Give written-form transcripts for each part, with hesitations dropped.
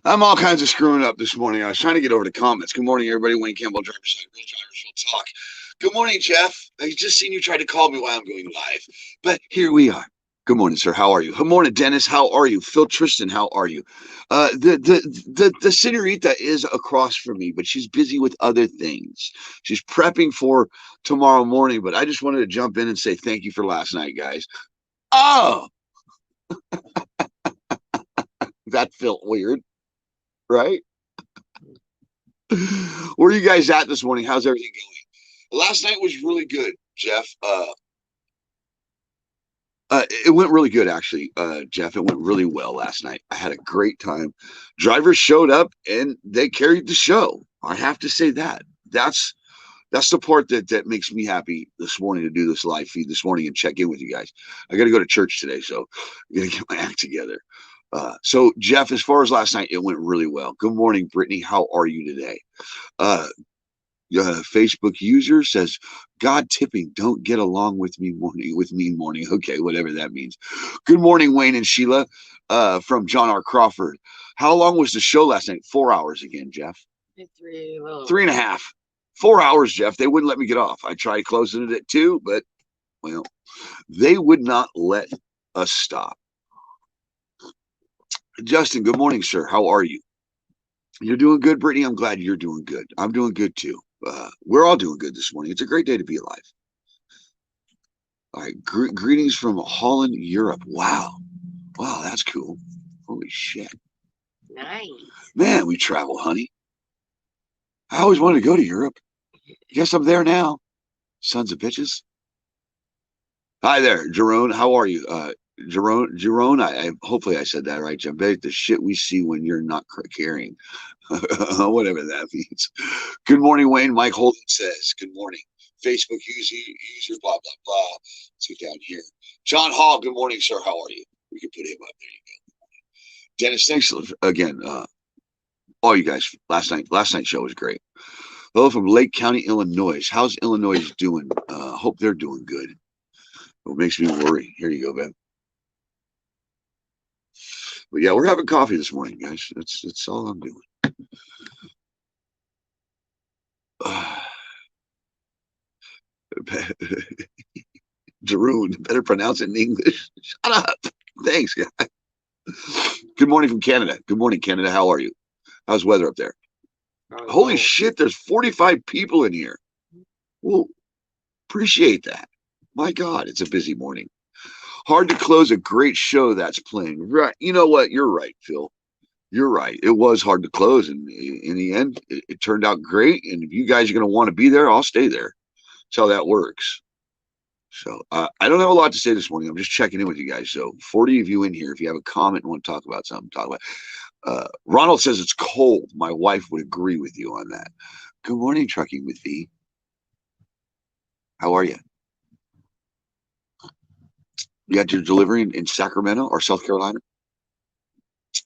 I'm all kinds of screwing up this morning. I was trying to get over to comments. Good morning, everybody. Wayne Campbell, driver's side, real drivers will talk. Good morning, Jeff. I just seen you try to call me while I'm going live, but here we are. Good morning, sir. How are you? Good morning, Dennis. How are you? Phil Tristan, how are you? The senorita is across from me, but she's busy with other things. She's prepping for tomorrow morning, but I just wanted to jump in and say thank you for last night, guys. Oh, that felt weird, right? Where are you guys at this morning? How's everything going? Last night was really good, Jeff. It went really good, actually, Jeff. It went really well last night. I had a great time. Drivers showed up and they carried the show. I have to say that. That's the part that makes me happy this morning to do this live feed this morning and check in with you guys. I got to go to church today, so I got to get my act together. So, Jeff, as far as last night, it went really well. Good morning, Brittany. How are you today? Facebook user says, God tipping, don't get along with me morning. Okay, whatever that means. Good morning, Wayne and Sheila from John R. Crawford. How long was the show last night? 4 hours again, Jeff. Three and a half. 4 hours, Jeff. They wouldn't let me get off. I tried closing it at 2, but, well, they would not let us stop. Justin, good morning, sir. How are you? You're doing good, Brittany. I'm glad you're doing good. I'm doing good, too. We're all doing good this morning. It's a great day to be alive. All right. Greetings from Holland, Europe. Wow. Wow, that's cool. Holy shit. Nice. Man, we travel, honey. I always wanted to go to Europe. Guess I'm there now. Sons of bitches. Hi there, Jerome. How are you? Jerome, I hopefully I said that right, Jim. The shit we see when you're not carrying. Whatever that means. Good morning, Wayne. Mike Holden says, good morning. Facebook user, blah, blah, blah. Let's get down here. John Hall, good morning, sir. How are you? We can put him up. There you go. Dennis, thanks again. All you guys, last night's show was great. Hello from Lake County, Illinois. How's Illinois doing? Hope they're doing good. It makes me worry. Here you go, Ben. But yeah, we're having coffee this morning, guys. That's all I'm doing. Jeroen, better pronounce it in English. Shut up. Thanks, guy. Good morning from Canada. Good morning, Canada. How are you? How's weather up there? Holy shit, there's 45 people in here. Well, appreciate that. My God, it's a busy morning. Hard to close a great show that's playing. Right. You know what? You're right, Phil. You're right. It was hard to close. And in the end, it turned out great. And if you guys are going to want to be there, I'll stay there. That's how that works. So I don't have a lot to say this morning. I'm just checking in with you guys. So 40 of you in here, if you have a comment and want to talk about something, talk about. Ronald says it's cold. My wife would agree with you on that. Good morning, Trucking with V. How are you? You got your delivery in Sacramento or South Carolina?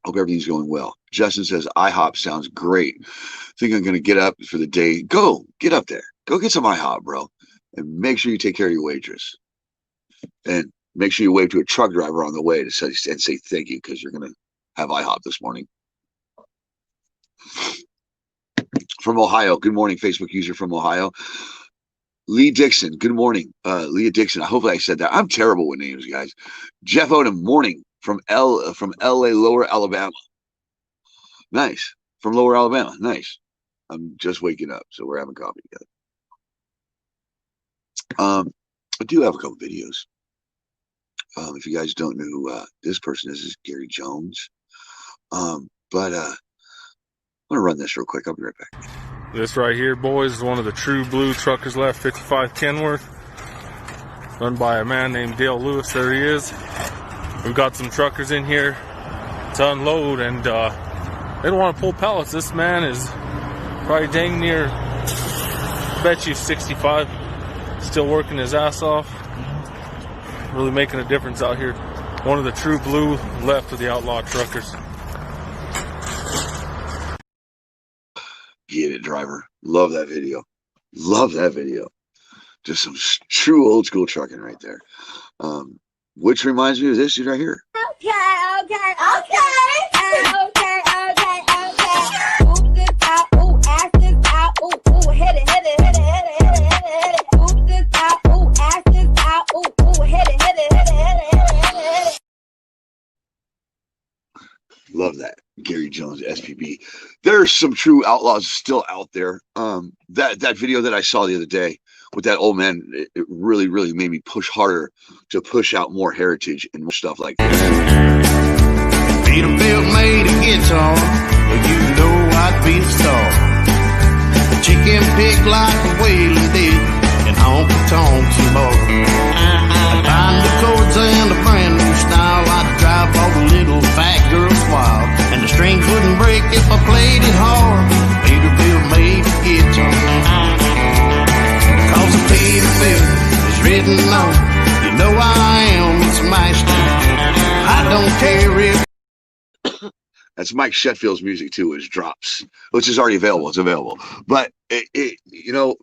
Hope everything's going well. Justin says IHOP sounds great. Think I'm going to get up for the day. Go get up there. Go get some IHOP, bro. And make sure you take care of your waitress. And make sure you wave to a truck driver on the way to say thank you because you're going to have IHOP this morning. From Ohio. Good morning, Facebook user from Ohio. Lee Dixon, good morning. Leah Dixon, hopefully I said that. I'm terrible with names, guys. Jeff Odom, morning from LA, Lower Alabama. Nice. From Lower Alabama. Nice. I'm just waking up, so we're having coffee together. I do have a couple videos. If you guys don't know who this person is Gary Jones. But I'm going to run this real quick. I'll be right back. This right here, boys, is one of the true blue truckers left, 55 Kenworth, run by a man named Dale Lewis. There he is. We've got some truckers in here to unload, and they don't want to pull pallets. This man is probably dang near, I bet you 65, still working his ass off, really making a difference out here. One of the true blue left of the outlaw truckers. Get it, driver. Love that video. Love that video. Just some true old school trucking right there. Which reminds me of this dude right here. Okay. there's some true outlaws still out there. That video that I saw the other day with that old man, it really, really made me push harder to push out more heritage and more stuff like this. Peterbilt made a guitar, but you know I'd be a star. Chicken pick like a whaling did, and honky tonk some more. I'd find the chords and a brand new style. I'd drive all the little fat girls wild, and the strings wouldn't break if I played it hard. Peterbilt made a guitar, 'cause the Peterbilt is written on. You know I am its master. I don't care if. That's Mike Shetfield's music too, is Drops, which is already available. It's available. But you know,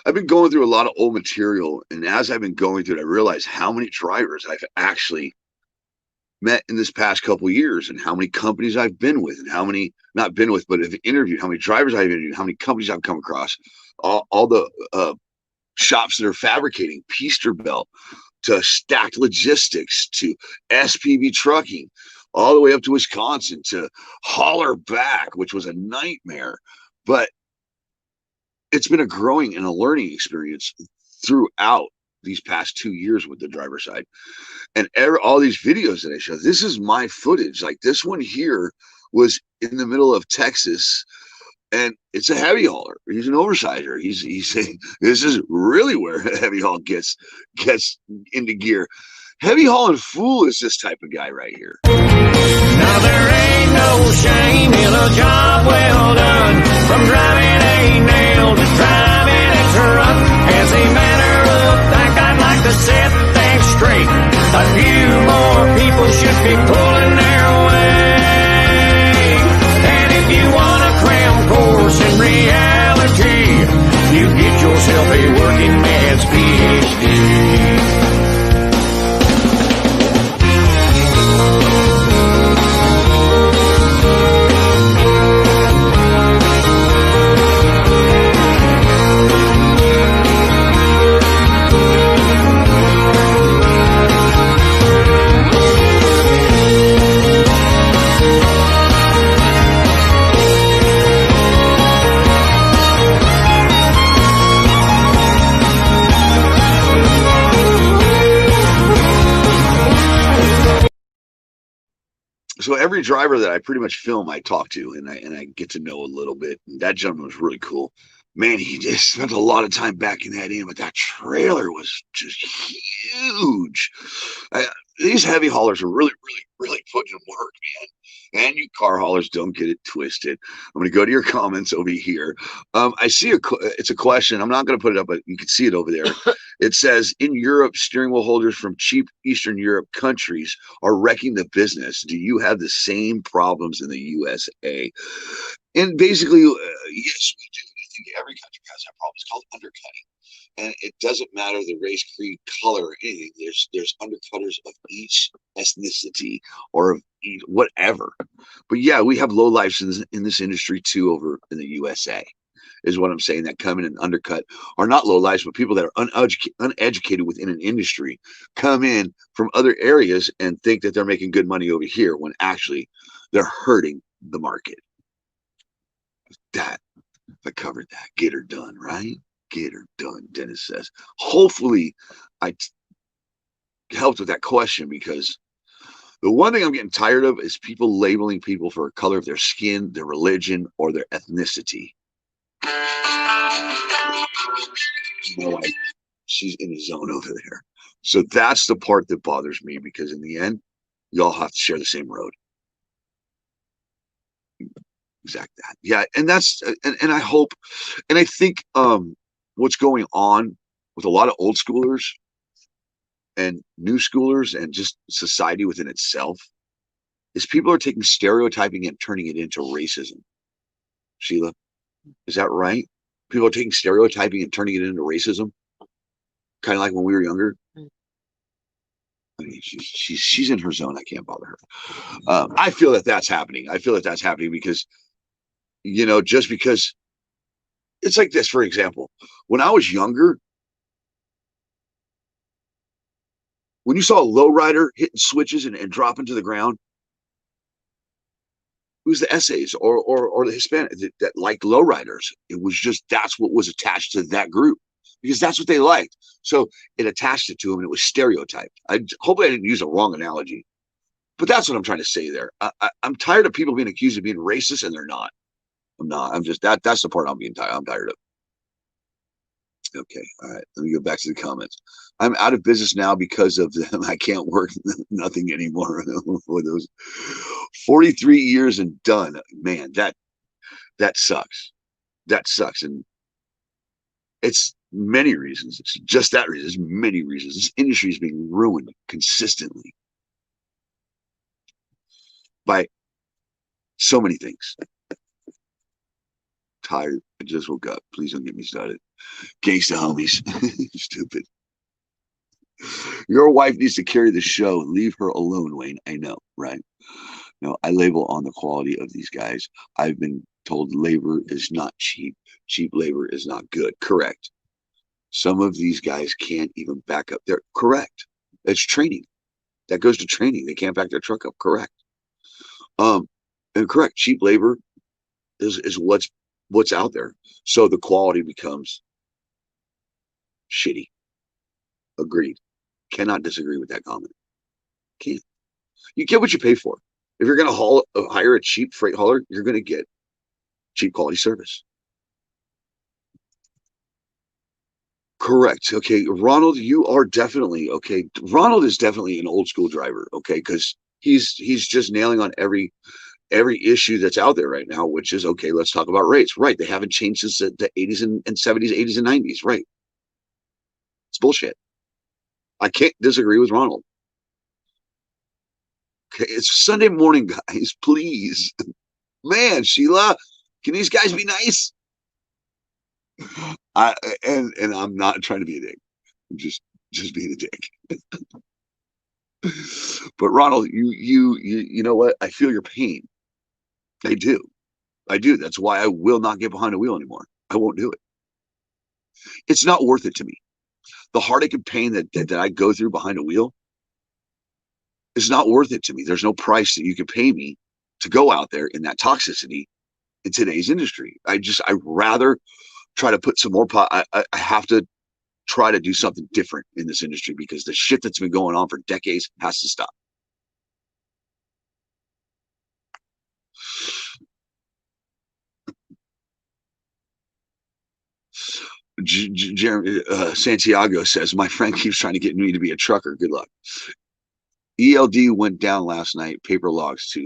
I've been going through a lot of old material, and as I've been going through it, I realized how many drivers I've actually met in this past couple of years, and how many companies I've been with, and how many not been with, but have interviewed, how many drivers I've interviewed, how many companies I've come across, all the shops that are fabricating Peasterbilt to Stacked Logistics to SPB Trucking, all the way up to Wisconsin to Holler Back, which was a nightmare. But it's been a growing and a learning experience throughout these past 2 years with the driver side. And all these videos that I show, this is my footage. Like this one here was in the middle of Texas, and it's a heavy hauler. He's an oversizer. He's saying this is really where a heavy haul gets into gear. Heavy hauling fool is this type of guy right here. Now there ain't no shame in a job well done, from driving a nail to driving a truck. As a matter of fact, I'd like to set things straight. A few more people should be pulling their weight. And if you want a cram course in reality, you get yourself a working man's PhD. So every driver that I pretty much film, I talk to, and I get to know a little bit. And that gentleman was really cool. Man, he just spent a lot of time backing that in, but that trailer was just huge. These heavy haulers are really, really, really putting in work, man. And you car haulers, don't get it twisted. I'm going to go to your comments over here. I see it's a question. I'm not going to put it up, but you can see it over there. It says, in Europe, steering wheel holders from cheap Eastern Europe countries are wrecking the business. Do you have the same problems in the USA? And basically, yes, we do. I think every country has that problem. It's called undercutting. And it doesn't matter the race, creed, color, or anything. There's undercutters of each ethnicity or of each, whatever. But yeah, we have low lives in this industry too over in the USA, is what I'm saying, that come in and undercut are not low lives, but people that are uneducated within an industry come in from other areas and think that they're making good money over here when actually they're hurting the market. That, I covered that. Get her done, right? Get her done, Dennis says. Hopefully I helped with that question, because the one thing I'm getting tired of is people labeling people for the color of their skin, their religion, or their ethnicity. My wife, she's in the zone over there. So that's the part that bothers me, because in the end, y'all have to share the same road. Exact that. Yeah, and that's and I hope, and I think what's going on with a lot of old schoolers and new schoolers and just society within itself is people are taking stereotyping and turning it into racism. Sheila, is that right? People are taking stereotyping and turning it into racism, kind of like when we were younger. I mean, she's in her zone. I can't bother her. I feel that that's happening. I feel that that's happening because, you know, just because it's like this, for example, when I was younger, when you saw a lowrider hitting switches and dropping to the ground, was the essays or the Hispanic that liked lowriders. It was just, that's what was attached to that group because that's what they liked. So it attached it to them and it was stereotyped. Hopefully I didn't use a wrong analogy, but that's what I'm trying to say there. I'm tired of people being accused of being racist and they're not. I'm not. I'm just, that's the part I'm tired of. Okay. All right. Let me go back to the comments. I'm out of business now because of them. I can't work nothing anymore for those 43 years and done. Man, that sucks. That sucks. And it's many reasons. It's just that reason. There's many reasons. This industry is being ruined consistently by so many things. Tired. I just woke up. Please don't get me started. Gangsta homies. Stupid. Your wife needs to carry the show. Leave her alone, Wayne. I know, right? No, I label on the quality of these guys. I've been told labor is not cheap. Cheap labor is not good. Correct. Some of these guys can't even back up their, correct. It's training. That goes to training. They can't back their truck up. Correct. And correct. Cheap labor is what's out there. So the quality becomes shitty. Agreed. Cannot disagree with that comment. Can't. You get what you pay for. If you're going to hire a cheap freight hauler, you're going to get cheap quality service. Correct. Okay, Ronald, you are definitely okay. Ronald is definitely an old school driver. Okay, because he's just nailing on every issue that's out there right now, which is okay. Let's talk about rates. Right, they haven't changed since the 80s and 70s, 80s and 90s. Right, it's bullshit. I can't disagree with Ronald. Okay, it's Sunday morning, guys. Please, man, Sheila, can these guys be nice? And I'm not trying to be a dick. I'm just being a dick. But Ronald, you know what? I feel your pain. I do. That's why I will not get behind a wheel anymore. I won't do it. It's not worth it to me. The heartache and pain that I go through behind a wheel is not worth it to me. There's no price that you can pay me to go out there in that toxicity in today's industry. I'd rather try to put some more I have to try to do something different in this industry because the shit that's been going on for decades has to stop. Jeremy Santiago says, my friend keeps trying to get me to be a trucker. Good luck. ELD went down last night. Paper logs to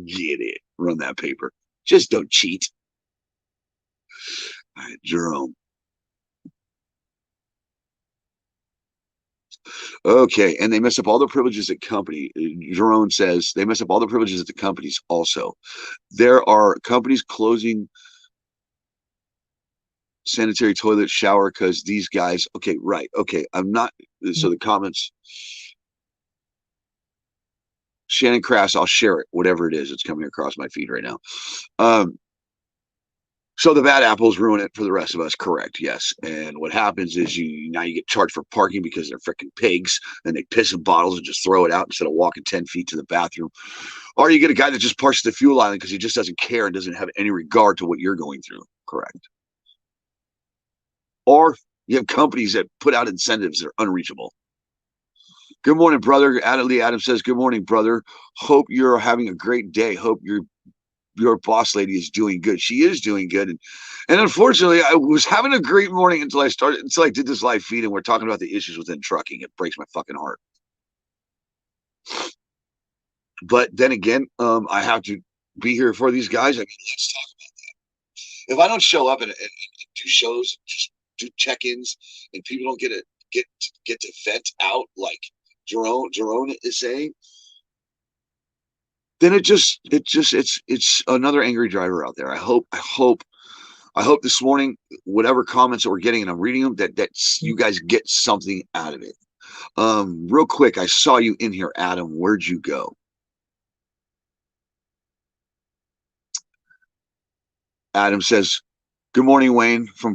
get it. Run that paper. Just don't cheat. All right, Jerome. Okay, and they mess up all the privileges at company. Jerome says they mess up all the privileges at the companies also. There are companies closing sanitary toilet shower because these guys, okay, right. Okay, I'm not, so the comments, Shannon Crass, I'll share it, whatever it is. It's coming across my feed right now. So the bad apples ruin it for the rest of us. Correct. Yes. And what happens is now you get charged for parking because they're freaking pigs and they piss in bottles and just throw it out instead of walking 10 feet to the bathroom. Or you get a guy that just parks at the fuel island because he just doesn't care and doesn't have any regard to what you're going through. Correct. Or you have companies that put out incentives that are unreachable. Good morning, brother. Lee Adams says, good morning, brother. Hope you're having a great day. Hope your boss lady is doing good. She is doing good. And unfortunately, I was having a great morning until I did this live feed and we're talking about the issues within trucking. It breaks my fucking heart. But then again, I have to be here for these guys. I mean, let's talk about that. If I don't show up and do shows, just do check-ins, and people don't get to vent out like Jerome is saying, then it's another angry driver out there. I hope this morning, whatever comments that we're getting, and I'm reading them, that you guys get something out of it. Real quick, I saw you in here, Adam. Where'd you go? Adam says, good morning, Wayne. For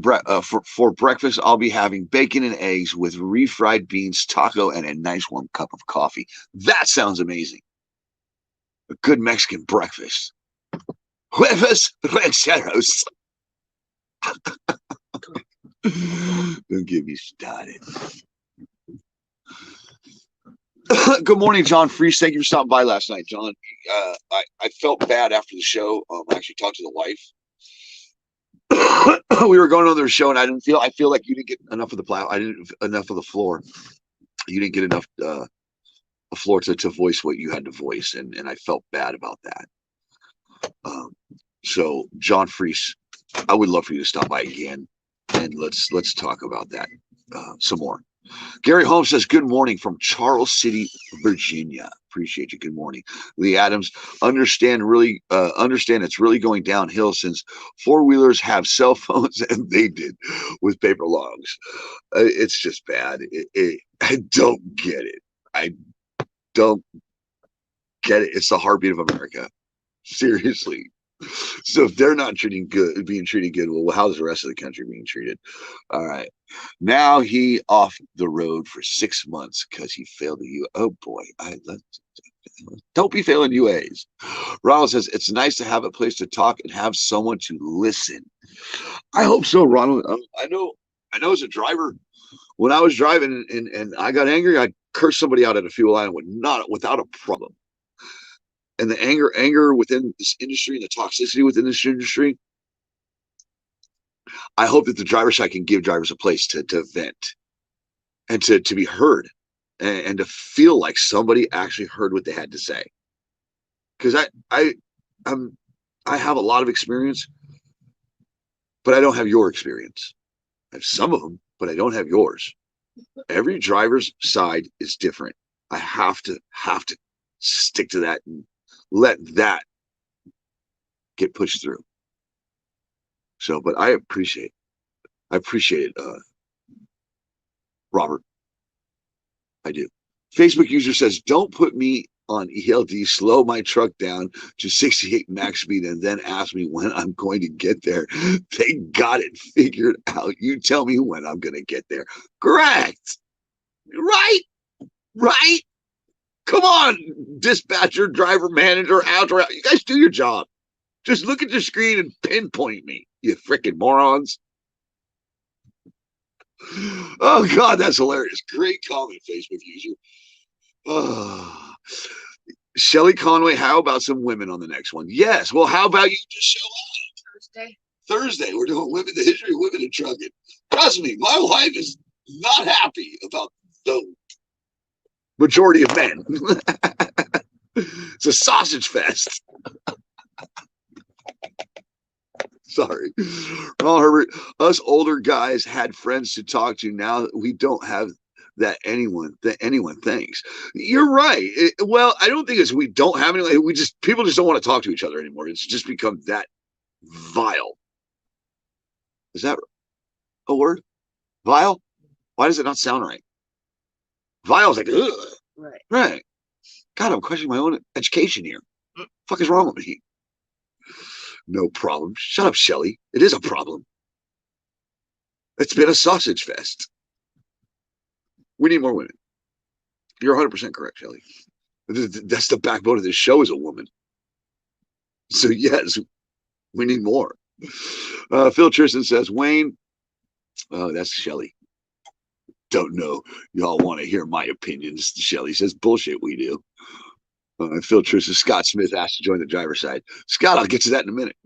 breakfast, I'll be having bacon and eggs with refried beans, taco, and a nice warm cup of coffee. That sounds amazing. A good Mexican breakfast. Huevos rancheros. Don't get me started. Good morning, John Freese. Thank you for stopping by last night, John. I felt bad after the show. I actually talked to the wife. We were going on their show, and I feel like you didn't get enough of the plow. I didn't enough of the floor. You didn't get enough a floor to voice what you had to voice, and I felt bad about that. So John Freese, I would love for you to stop by again, and let's talk about that some more. Gary Holmes says, good morning from Charles City, Virginia. Appreciate you. Good morning. Lee Adams, understand it's really going downhill since four-wheelers have cell phones and they did with paper logs. It's just bad. I don't get it. I don't get it. It's the heartbeat of America. Seriously. So if they're not being treated good, well, how's the rest of the country being treated? All right. Now he off the road for 6 months because he failed the U. Oh boy, don't be failing UAs. Ronald says it's nice to have a place to talk and have someone to listen. I hope so, Ronald. I know as a driver, when I was driving and I got angry, I cursed somebody out at a fuel line without a problem. And the anger within this industry and the toxicity within this industry, I hope that the driver's side can give drivers a place to vent and to be heard and to feel like somebody actually heard what they had to say. Because I have a lot of experience, but I don't have your experience. I have some of them, but I don't have yours. Every driver's side is different. I have to stick to that and let that get pushed through. So, but I appreciate it, Robert. I do. Facebook user says, don't put me on ELD, slow my truck down to 68 max speed, and then ask me when I'm going to get there. They got it figured out. You tell me when I'm going to get there. Correct. Right. Come on, dispatcher, driver, manager, outdoor. You guys do your job. Just look at the screen and pinpoint me, you freaking morons. Oh, God, that's hilarious. Great comment, Facebook user. Shelly Conway, how about some women on the next one? Yes. Well, how about you just show up? Thursday, we're doing women, the history of women in trucking. Trust me, my wife is not happy about the majority of men. It's a sausage fest. Sorry. Ron Herbert, us older guys had friends to talk to. Now we don't have that anyone thinks. You're right. Well, I don't think it's we don't have anyone. People just don't want to talk to each other anymore. It's just become that vile. Is that a word? Vile? Why does it not sound right? Vile is like, ugh. Right. God, I'm questioning my own education here. What the fuck is wrong with me? No problem. Shut up, Shelly. It is a problem. It's been a sausage fest. We need more women. You're 100% correct, Shelly. That's the backbone of this show is a woman. So yes, we need more. Phil Tristan says, Wayne, that's Shelly. Don't know. Y'all want to hear my opinions. Shelly says, bullshit, we do. Phil Tristan, Scott Smith asked to join the driver's side. Scott, I'll get to that in a minute.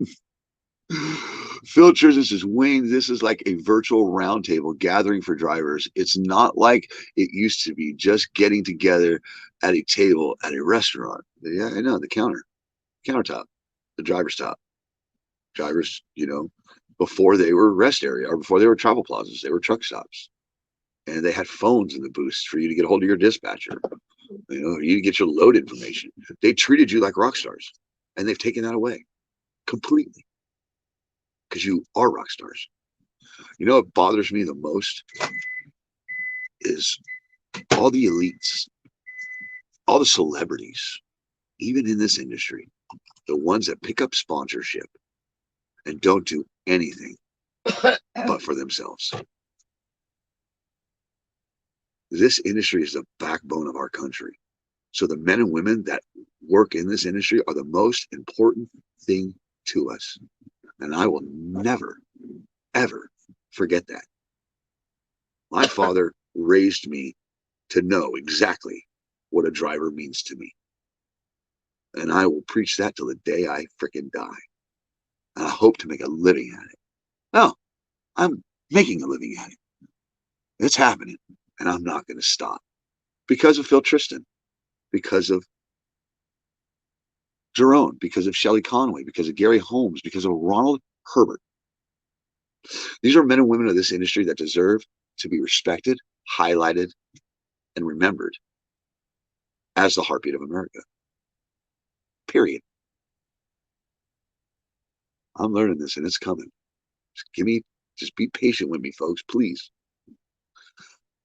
Phil Tristan says, Wayne, this is like a virtual roundtable gathering for drivers. It's not like it used to be just getting together at a table at a restaurant. Yeah, I know, the countertop, the driver's top. Drivers, before they were rest area or before they were travel plazas, they were truck stops. And they had phones in the booths for you to get a hold of your dispatcher. You get your load information. They treated you like rock stars, and they've taken that away completely because you are rock stars. What bothers me the most is all the elites, all the celebrities, even in this industry, the ones that pick up sponsorship and don't do anything but for themselves. This industry is the backbone of our country. So the men and women that work in this industry are the most important thing to us. And I will never, ever forget that. My father raised me to know exactly what a driver means to me. And I will preach that till the day I freaking die. And I hope to make a living at it. No, I'm making a living at it. It's happening. And I'm not going to stop. Because of Phil Tristan. Because of Jerome. Because of Shelley Conway. Because of Gary Holmes. Because of Ronald Herbert. These are men and women of this industry that deserve to be respected, highlighted, and remembered as the heartbeat of America. Period. I'm learning this and it's coming. Just be patient with me, folks, please.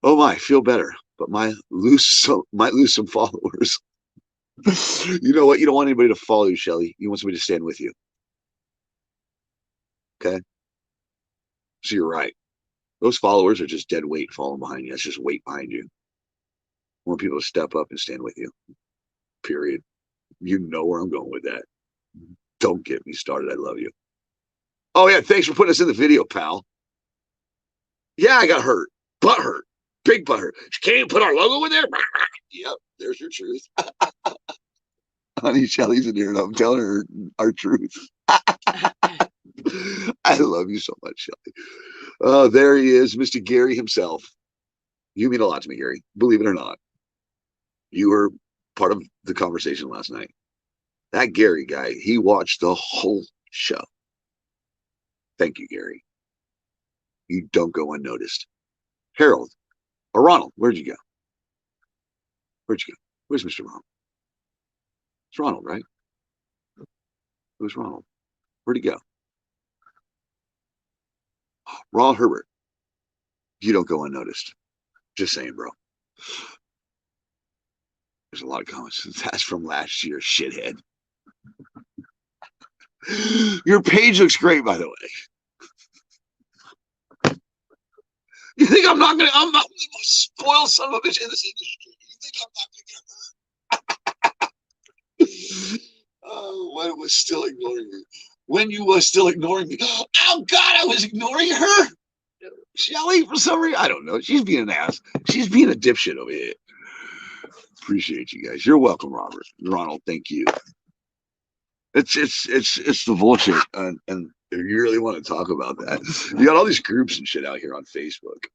Oh my, feel better, but might lose some followers. You know what? You don't want anybody to follow you, Shelly. You want somebody to stand with you. Okay? So you're right. Those followers are just dead weight falling behind you. That's just weight behind you. I want people to step up and stand with you. Period. You know where I'm going with that. Don't get me started. I love you. Oh, yeah. Thanks for putting us in the video, pal. Yeah, I got hurt. Butt hurt. Big butt hurt. She can't even put our logo in there. Yep. There's your truth. Honey, Shelly's in here and I'm telling her our truth. I love you so much, Shelly. Oh, there he is, Mr. Gary himself. You mean a lot to me, Gary. Believe it or not. You were part of the conversation last night. That Gary guy, he watched the whole show. Thank you, Gary. You don't go unnoticed. Harold, or Ronald, where'd you go? Where'd you go? Where's Mr. Ronald? It's Ronald, right? Who's Ronald? Where'd he go? Ronald Herbert. You don't go unnoticed. Just saying, bro. There's a lot of comments. That's from last year, shithead. Your page looks great, by the way. You think I'm not the most spoiled son of a bitch in this industry? You think I'm not gonna get hurt? Oh, when was still ignoring me? When you was still ignoring me? Oh God, I was ignoring her. Shelly, for some reason, I don't know. She's being an ass. She's being a dipshit over here. Appreciate you guys. You're welcome, Robert. Ronald, thank you. It's the bullshit, and if you really want to talk about that, you got all these groups and shit out here on Facebook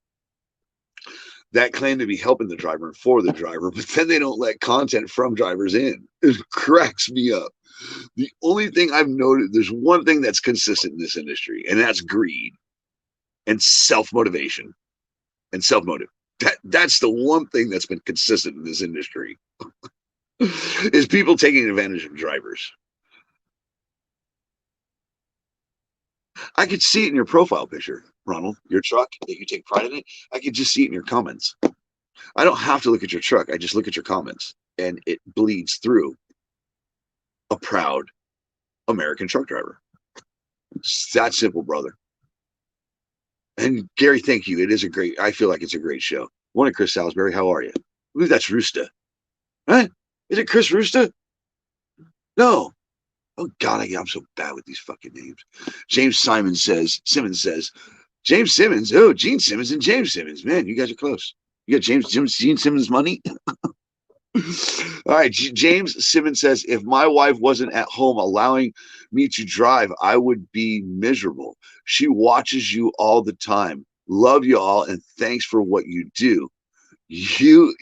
that claim to be helping the driver and for the driver, but then they don't let content from drivers in. It cracks me up. The only thing I've noted, there's one thing that's consistent in this industry, and that's greed and self-motivation and self-motive. That's the one thing that's been consistent in this industry is people taking advantage of drivers. I could see it in your profile picture, Ronald, your truck, that you take pride in it. I could just see it in your comments. I don't have to look at your truck. I just look at your comments, and it bleeds through a proud American truck driver. It's that simple, brother. And Gary, thank you. I feel like it's a great show. Morning, Chris Salisbury. How are you? I believe that's Rooster. Huh? Is it Chris Rooster? No. Oh God, I'm so bad with these fucking names. Simmons says, James Simmons. Oh, Gene Simmons and James Simmons. Man, you guys are close. You got Gene Simmons money? All right. James Simmons says, if my wife wasn't at home allowing me to drive, I would be miserable. She watches you all the time. Love you all, and thanks for what you do. You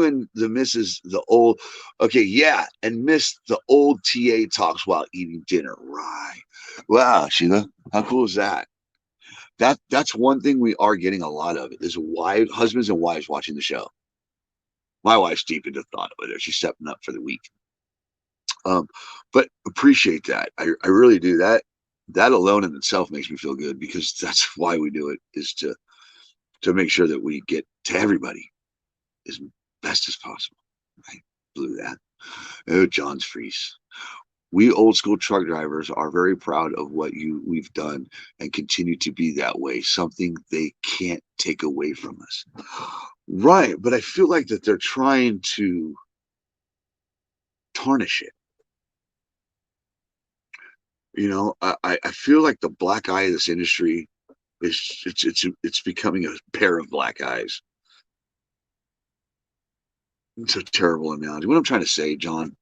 and the missus, the old, okay, yeah, and miss the old TA talks while eating dinner. Right. Wow, Sheila, how cool is that? That's one thing we are getting a lot of is husbands and wives watching the show. My wife's deep into thought with her. She's stepping up for the week. But appreciate that. I really do. That alone in itself makes me feel good because that's why we do it, is to make sure that we get to everybody as best as possible. I blew that. Oh, John's Freeze. We old school truck drivers are very proud of what we've done and continue to be that way. Something they can't take away from us. Right, but I feel like that they're trying to tarnish it. You know, I feel like the black eye of this industry is it's becoming a pair of black eyes. It's a terrible analogy. What I'm trying to say, John,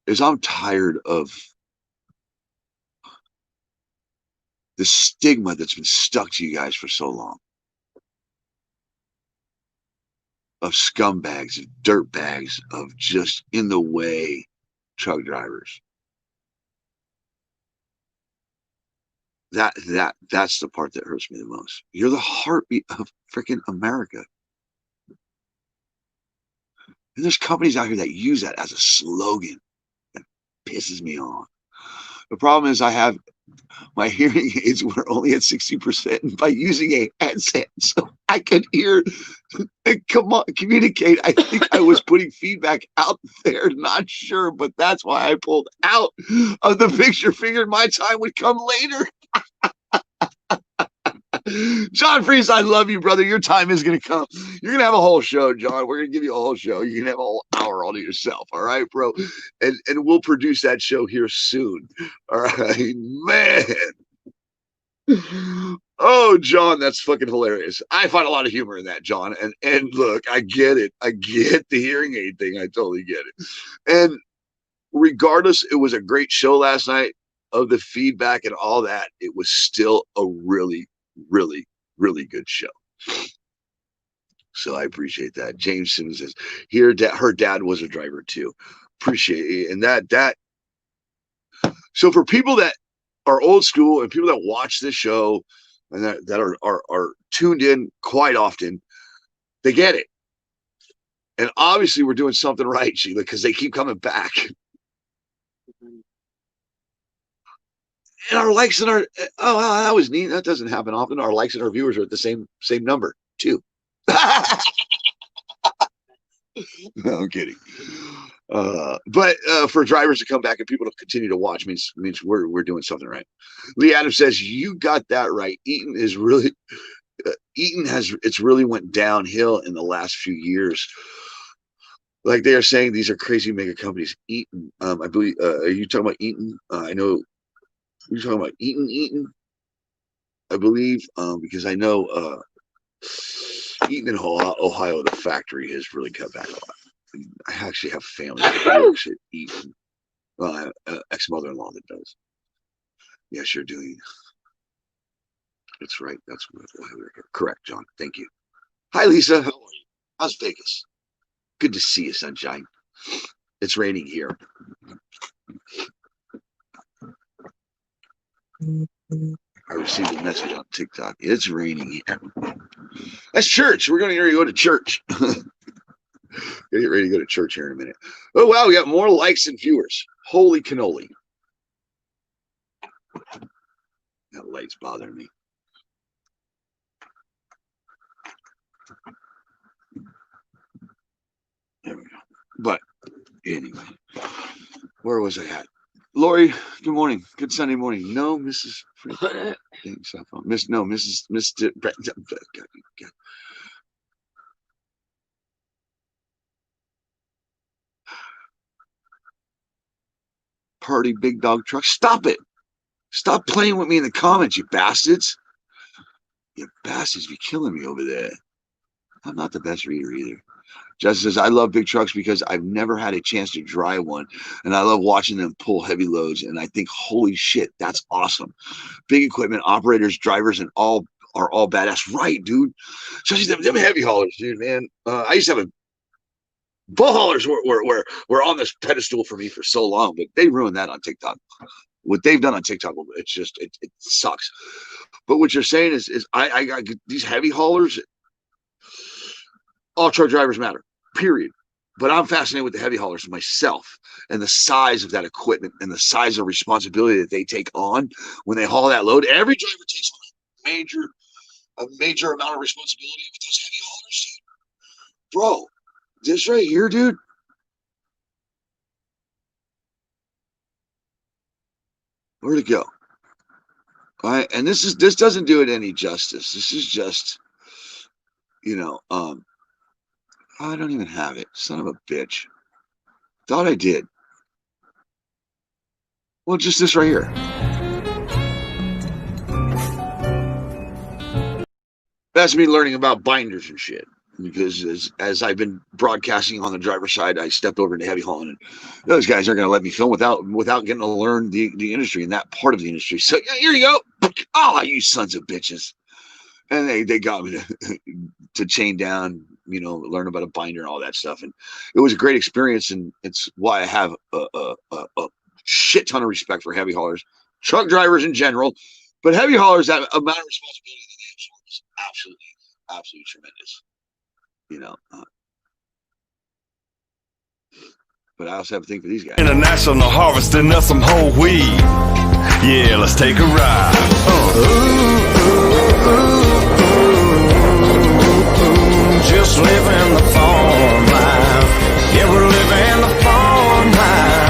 is I'm tired of the stigma that's been stuck to you guys for so long. Of scumbags, of dirtbags, of just in the way truck drivers. That's the part that hurts me the most. You're the heartbeat of freaking America. And there's companies out here that use that as a slogan. That pisses me off. The problem is I have my hearing aids were only at 60% by using a headset, so I could hear and communicate. I think I was putting feedback out there, not sure, but that's why I pulled out of the picture. Figured my time would come later. John Freeze, I love you, brother. Your time is going to come. You're going to have a whole show, John. We're going to give you a whole show. You can have a whole hour all to yourself. All right, bro. And we'll produce that show here soon. All right, man. Oh, John, that's fucking hilarious. I find a lot of humor in that, John. And look, I get it. I get the hearing aid thing. I totally get it. And regardless, it was a great show last night of the feedback and all that. It was still a really, really, really good show. So I appreciate that. James Simmons says, here, her dad was a driver too. Appreciate it. And that. So for people that are old school and people that watch this show and that are tuned in quite often, they get it. And obviously we're doing something right, Sheila, because they keep coming back. And our likes and our that was neat. That doesn't happen often. Our likes and our viewers are at the same number too. No, I'm kidding. But for drivers to come back and people to continue to watch means we're doing something right. Lee Adams says you got that right. Eaton is really it's really went downhill in the last few years. Like they are saying, these are crazy mega companies. Eaton, I believe. Are you talking about Eaton? I know you're talking about Eaton. I believe because I know Eaton in Ohio, the factory has really cut back a lot. I actually have family that works at Eaton. Well, ex-mother-in-law that does. Yes, you're doing. That's right. That's correct, John. Thank you. Hi, Lisa. How are you? How's Vegas? Good to see you, sunshine. It's raining here. I received a message on TikTok. It's raining here. That's church. We're going to go to church. Get ready to go to church here in a minute. Oh, wow. We got more likes and viewers. Holy cannoli. That light's bothering me. There we go. But anyway, where was I at? Lori, good morning. Good Sunday morning. No, Mrs. Mrs. Party big dog truck. Stop it. Stop playing with me in the comments, you bastards. You bastards be killing me over there. I'm not the best reader either. Justin says, I love big trucks because I've never had a chance to drive one. And I love watching them pull heavy loads. And I think, holy shit, that's awesome. Big equipment, operators, drivers, and all are all badass. Right, dude. Especially them heavy haulers, dude, man. I used to have a bull haulers were on this pedestal for me for so long, but they ruined that on TikTok. What they've done on TikTok, it's just, it sucks. But what you're saying is I got these heavy haulers. All truck drivers matter, period. But I'm fascinated with the heavy haulers myself and the size of that equipment and the size of responsibility that they take on when they haul that load. Every driver takes on a major amount of responsibility with those heavy haulers, dude. Bro, this right here, dude. Where'd it go? All right, and this doesn't do it any justice. This is just, I don't even have it. Son of a bitch. Thought I did. Well, just this right here. That's me learning about binders and shit. Because as I've been broadcasting on the driver's side, I stepped over into heavy hauling, and those guys aren't going to let me film without getting to learn the industry and that part of the industry. So yeah, here you go. Oh, you sons of bitches. And they got me to chain down, learn about a binder and all that stuff. And it was a great experience. And it's why I have a shit ton of respect for heavy haulers, truck drivers in general, but heavy haulers, that amount of responsibility that they absorb is absolutely tremendous. But I also have a thing for these guys. International harvesting of some whole wheat. Yeah, let's take a ride. Just living the farm life. Yeah, we're living the farm life.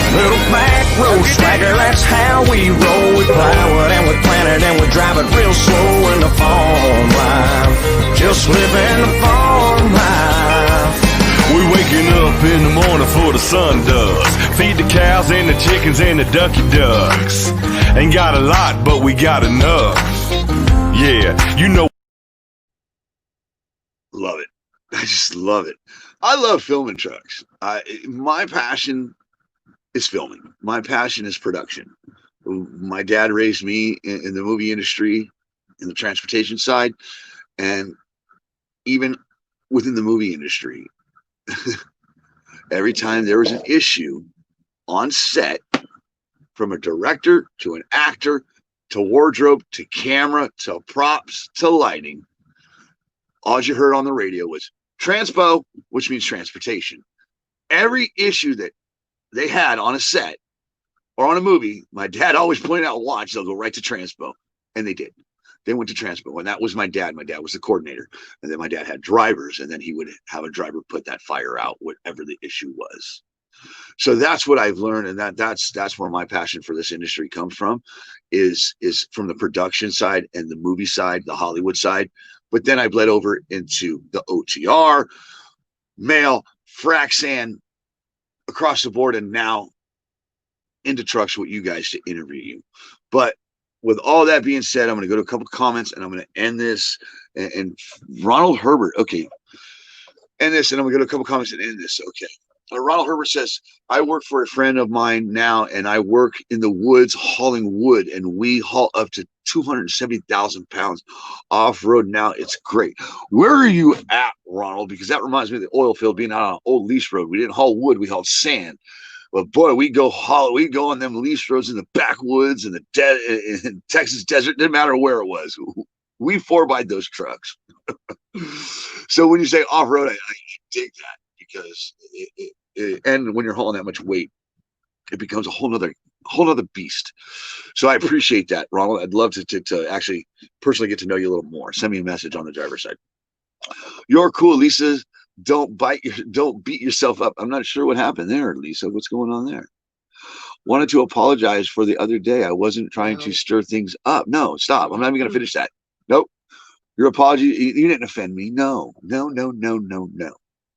Little back road swagger, that's how we roll. We plow it and we plant it and we drive it real slow in the farm life. Just living the farm life. We waking up in the morning before the sun does. Feed the cows and the chickens and the ducky ducks. Ain't got a lot, but we got enough. Yeah, you know. Love it. I just love it. I love filming trucks. My passion is filming. My passion is production. My dad raised me in the movie industry, in the transportation side, and even within the movie industry, every time there was an issue on set, from a director to an actor to wardrobe to camera to props to lighting, all you heard on the radio was transpo, which means transportation. Every issue that they had on a set or on a movie, my dad always pointed out, watch, they'll go right to transpo. And they did. They went to transpo. And that was my dad. My dad was the coordinator. And then my dad had drivers. And then he would have a driver put that fire out, whatever the issue was. So that's what I've learned. And that's where my passion for this industry comes from, is from the production side and the movie side, the Hollywood side. But then I bled over into the OTR, mail, frac sand, across the board, and now into trucks with you guys to interview you. But with all that being said, I'm going to go to a couple of comments and I'm going to end this. And Ronald Herbert, okay, end this, and I'm going to go to a couple of comments and end this. Okay. Ronald Herbert says, I work for a friend of mine now, and I work in the woods hauling wood, and we haul up to 270,000 pounds off-road now. It's great. Where are you at, Ronald? Because that reminds me of the oil field being out on an old lease road. We didn't haul wood, we hauled sand. But boy, we go on them lease roads in the backwoods and in Texas desert. Didn't matter where it was. We 4x those trucks. So when you say off-road, I dig that, because and when you're hauling that much weight, it becomes a whole nother beast. So I appreciate that, Ronald. I'd love to actually personally get to know you a little more. Send me a message on the driver's side. You're cool, Lisa. Don't beat yourself up. I'm not sure what happened there, Lisa. What's going on there? Wanted to apologize for the other day. I wasn't trying to stir things up. No, stop. I'm not even going to finish that. Nope. Your apology, you didn't offend me. No.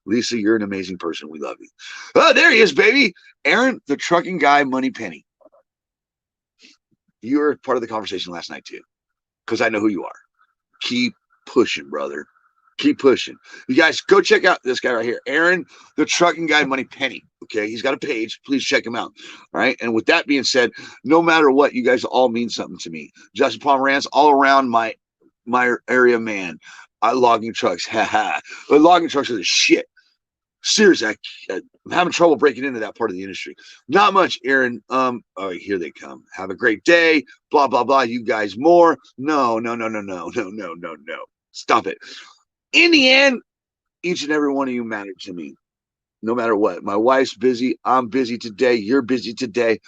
Lisa, you're an amazing person. We love you. Oh, there he is, baby. Aaron, the trucking guy, Money Penny. You were part of the conversation last night, too, because I know who you are. Keep pushing, brother. Keep pushing. You guys, go check out this guy right here, Aaron, the trucking guy, Money Penny. Okay, he's got a page. Please check him out. All right, and with that being said, no matter what, you guys all mean something to me. Justin Pomerantz, all around my area, man. I logging trucks. But logging trucks are the shit. Seriously, I'm having trouble breaking into that part of the industry. Not much, Aaron. Oh, here they come. Have a great day. Blah, blah, blah. You guys more. No. Stop it. In the end, each and every one of you matter to me. No matter what. My wife's busy. I'm busy today. You're busy today.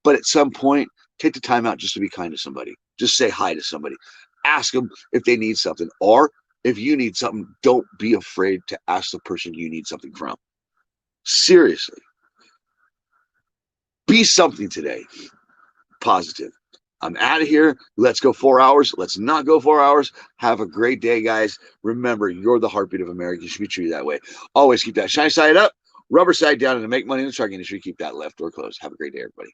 But at some point, take the time out just to be kind to somebody. Just say hi to somebody. Ask them if they need something. Or if you need something, don't be afraid to ask the person you need something from. Seriously. Be something today. Positive. I'm out of here. Let's go 4 hours. Let's not go 4 hours. Have a great day, guys. Remember, you're the heartbeat of America. You should be treated that way. Always keep that shiny side up, rubber side down, and to make money in the truck industry, keep that left door closed. Have a great day, everybody.